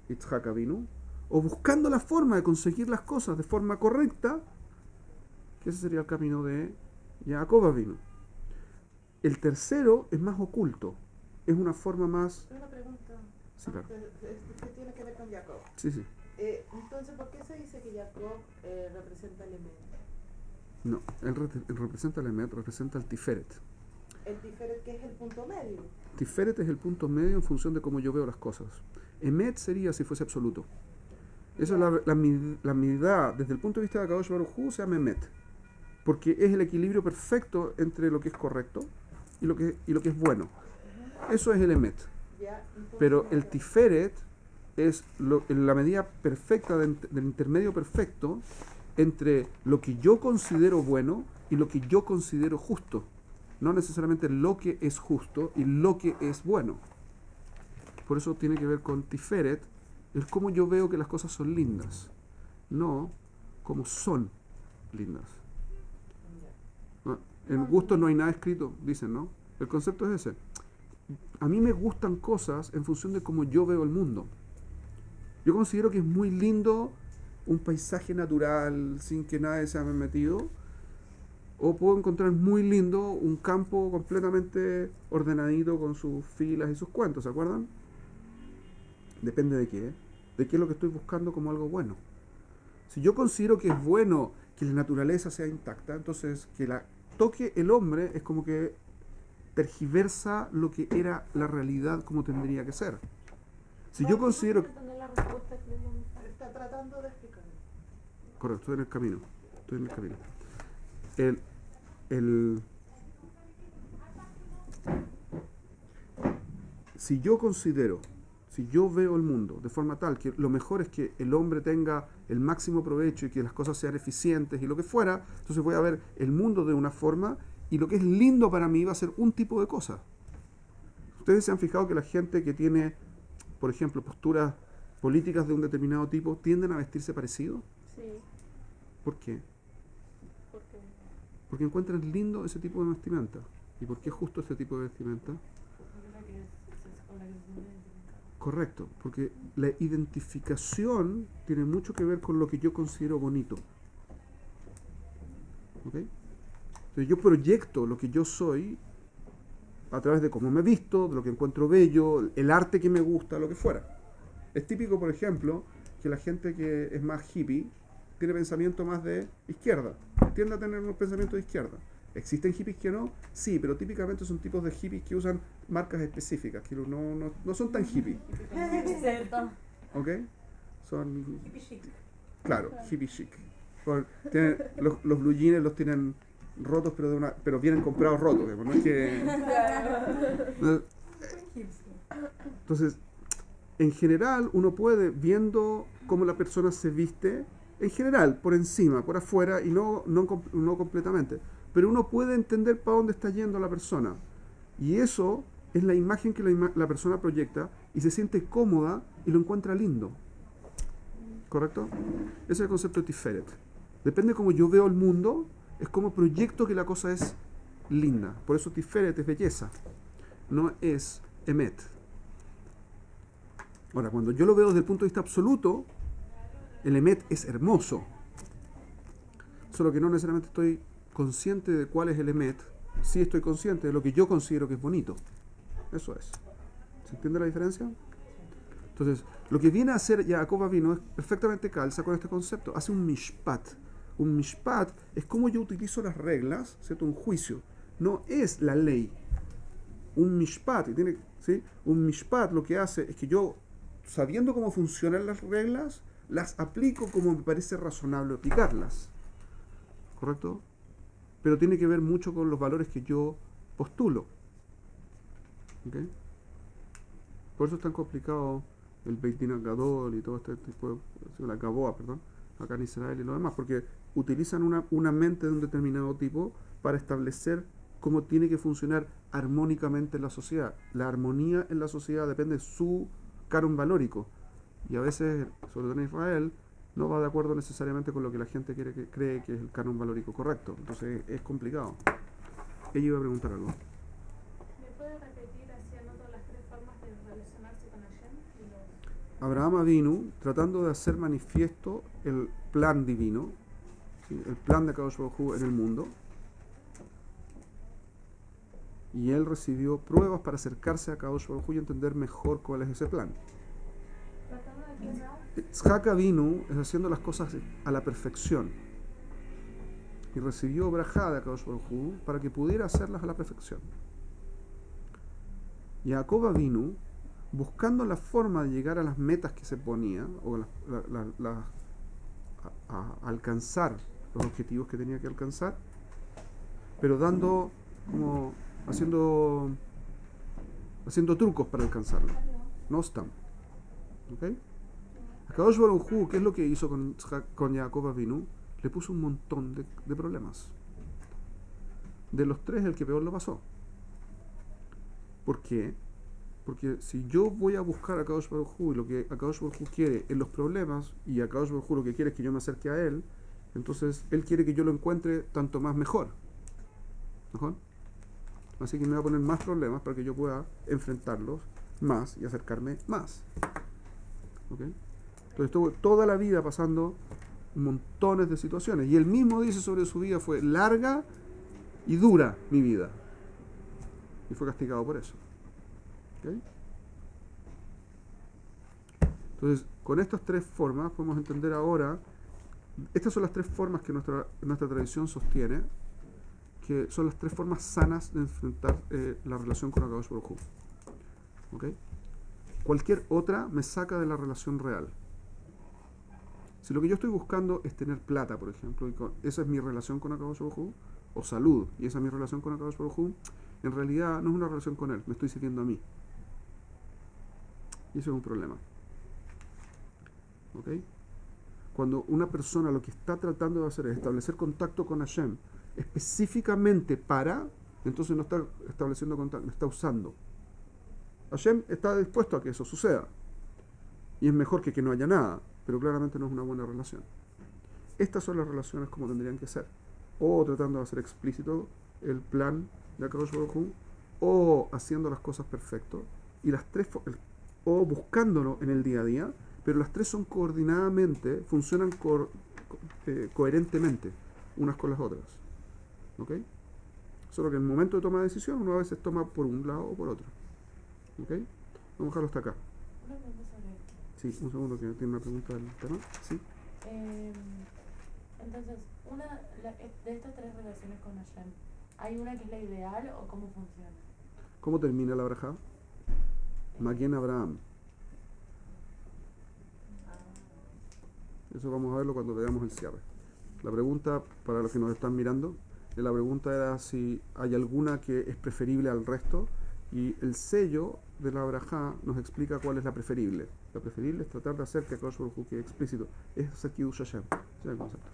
Speaker 1: Yitzhak vino. O buscando la forma de conseguir las cosas de forma correcta, que ese sería el camino de Jacob vino. El tercero es más oculto. Es una forma más...
Speaker 3: Una pregunta.
Speaker 1: Sí, claro.
Speaker 3: ¿Qué tiene que ver con Jacob?
Speaker 1: Sí, sí.
Speaker 3: Entonces, ¿por qué se dice que Jacob representa el Emet?
Speaker 1: No, él representa el Emet, representa el Tiferet.
Speaker 3: El Tiferet, que es el punto medio.
Speaker 1: Tiferet es el punto medio en función de cómo yo veo las cosas. Emet sería si fuese absoluto. Esa es la medida, desde el punto de vista de Akadosh Baruj Hu, se llama Emet. Porque es el equilibrio perfecto entre lo que es correcto y lo que es bueno. Eso es el Emet.
Speaker 3: Ya, entonces,
Speaker 1: Pero el Tiferet es la medida perfecta del intermedio perfecto entre lo que yo considero bueno y lo que yo considero justo. No necesariamente lo que es justo y lo que es bueno. Por eso tiene que ver con Tiferet, es cómo yo veo que las cosas son lindas, no como son lindas. ¿No? En gusto no hay nada escrito, dicen, ¿no? El concepto es ese. A mí me gustan cosas en función de cómo yo veo el mundo. Yo considero que es muy lindo un paisaje natural sin que nadie se haya metido, o puedo encontrar muy lindo un campo completamente ordenadito con sus filas y sus cuentos, ¿se acuerdan? Depende de qué, de qué es lo que estoy buscando como algo bueno. Si yo considero que es bueno que la naturaleza sea intacta, entonces que la toque el hombre es como que tergiversa lo que era la realidad como tendría que ser. Si yo considero que...
Speaker 2: Entender la respuesta que le dimos.
Speaker 3: está tratando de explicar.
Speaker 1: Correcto, estoy en el camino. si yo considero, si yo veo el mundo de forma tal que lo mejor es que el hombre tenga el máximo provecho y que las cosas sean eficientes y lo que fuera, entonces voy a ver el mundo de una forma y lo que es lindo para mí va a ser un tipo de cosa. Ustedes se han fijado que la gente que tiene, por ejemplo, posturas políticas de un determinado tipo tienden a vestirse parecido.
Speaker 4: Sí,
Speaker 1: ¿Por qué?
Speaker 4: porque
Speaker 1: Porque encuentran lindo ese tipo de vestimenta. ¿Y por qué justo ese tipo de vestimenta?
Speaker 4: con la que se siente identificado.
Speaker 1: Correcto, porque la identificación tiene mucho que ver con lo que yo considero bonito. ¿Ok? Entonces yo proyecto lo que yo soy a través de cómo me visto, de lo que encuentro bello, el arte que me gusta, lo que fuera. Es típico, por ejemplo, que la gente que es más hippie tiene pensamiento más de izquierda, tiende a tener un pensamiento de izquierda. ¿Existen hippies que no? Sí, pero típicamente son tipos de hippies que usan marcas específicas, que no son tan hippies,
Speaker 4: Cierto.
Speaker 1: ¿ok? Son,
Speaker 3: Hippie chic.
Speaker 1: claro, hippie chic. Tienen, los blue jeans los tienen rotos, pero vienen comprados rotos, digamos, no es que... no- Entonces, en general, uno puede, viendo cómo la persona se viste, en general, por encima, por afuera, y no completamente, pero uno puede entender para dónde está yendo la persona. Y eso es la imagen que la persona proyecta y se siente cómoda y lo encuentra lindo. ¿Correcto? Ese es el concepto de Tiferet. Depende de cómo yo veo el mundo, es como proyecto que la cosa es linda. Por eso Tiferet es belleza, no es Emet. Ahora, cuando yo lo veo desde el punto de vista absoluto, el Emet es hermoso. Solo que no necesariamente estoy consciente de cuál es el Emet. Sí estoy consciente de lo que yo considero que es bonito. Eso es. ¿Se entiende la diferencia? Entonces, lo que viene a hacer Jacob Avinu es perfectamente calza con este concepto. Hace un mishpat. Un mishpat es como yo utilizo las reglas, ¿cierto? Un juicio. No es la ley. Un mishpat, ¿sí? Un mishpat lo que hace es que yo, sabiendo cómo funcionan las reglas, las aplico como me parece razonable aplicarlas. ¿Correcto? Pero tiene que ver mucho con los valores que yo postulo. ¿Ok? Por eso es tan complicado el Beit Din Gadol y todo este tipo de... la Gaboa, perdón, acá en Israel y lo demás, porque utilizan una mente de un determinado tipo para establecer cómo tiene que funcionar armónicamente la sociedad. La armonía en la sociedad depende de su canon valórico. Y a veces, sobre todo en Israel, no va de acuerdo necesariamente con lo que la gente cree que es el canon valórico correcto. Entonces es complicado. Ella iba a preguntar algo.
Speaker 4: ¿Me puede repetir así anoto las tres formas de relacionarse con Hashem? Y los...
Speaker 1: Abraham Avinu, tratando de hacer manifiesto el plan divino, ¿sí? El plan de Akadosh Baruj Hu en el mundo, y él recibió pruebas para acercarse a Akadosh Baruj Hu y entender mejor cuál es ese plan.
Speaker 4: Tratando de pensar.
Speaker 1: Tzchak Avinu es haciendo las cosas a la perfección, y recibió brajá de Akadosh Baruj Hu para que pudiera hacerlas a la perfección. Jacob Avinu, buscando la forma de llegar a las metas que se ponía, o a alcanzar los objetivos que tenía que alcanzar, pero dando, como haciendo trucos para alcanzarlo. No están. ¿Ok? Akadosh Baruj Hu, ¿qué es lo que hizo con Jacob Avinu? Le puso un montón de problemas. De los tres, el que peor lo pasó. ¿Por qué? Porque si yo voy a buscar a Akadosh Baruj Hu y lo que Akadosh Baruj Hu quiere en los problemas, y Akadosh Baruj Hu lo que quiere es que yo me acerque a él, entonces él quiere que yo lo encuentre tanto más mejor. ¿Mejor? Así que me va a poner más problemas para que yo pueda enfrentarlos más y acercarme más. ¿Ok? Entonces estuvo toda la vida pasando montones de situaciones. Y él mismo dice sobre su vida, fue larga y dura mi vida. Y fue castigado por eso. ¿Okay? Entonces, con estas tres formas podemos entender ahora, estas son las tres formas que nuestra tradición sostiene, que son las tres formas sanas de enfrentar la relación con Akadosh Baruj Hu. ¿Okay? Cualquier otra me saca de la relación real. Si lo que yo estoy buscando es tener plata, por ejemplo, y esa es mi relación con Akadosh Baruj Hu, o salud, y esa es mi relación con Akadosh Baruj Hu, en realidad no es una relación con él, me estoy sirviendo a mí. Y eso es un problema. ¿Ok? Cuando una persona lo que está tratando de hacer es establecer contacto con Hashem específicamente para, entonces no está estableciendo contacto, está usando. Hashem está dispuesto a que eso suceda. Y es mejor que no haya nada, pero claramente no es una buena relación. Estas son las relaciones como tendrían que ser. O tratando de hacer explícito el plan de Akadosh Baruj Hu, o haciendo las cosas perfecto, y las tres, o buscándolo en el día a día, pero las tres son coordinadamente, funcionan coherentemente unas con las otras. ¿Ok? Solo que en el momento de toma de decisión uno a veces toma por un lado o por otro. ¿Ok? Vamos a dejarlo hasta acá.
Speaker 5: Una pregunta sobre esto.
Speaker 1: Sí, un segundo que tiene una pregunta del tema. Sí.
Speaker 5: Entonces, de estas tres relaciones con Hashem, ¿hay una que es la ideal o cómo funciona?
Speaker 1: ¿Cómo termina la braja? Maguen Abraham. Eso vamos a verlo cuando veamos el cierre. La pregunta, para los que nos están mirando, la pregunta era si hay alguna que es preferible al resto, y el sello de la braja nos explica cuál es la preferible. La preferible es tratar de hacer que Akadosh Baruj Hu quede explícito. Es hacer Kiddush Hashem. Ese es el concepto.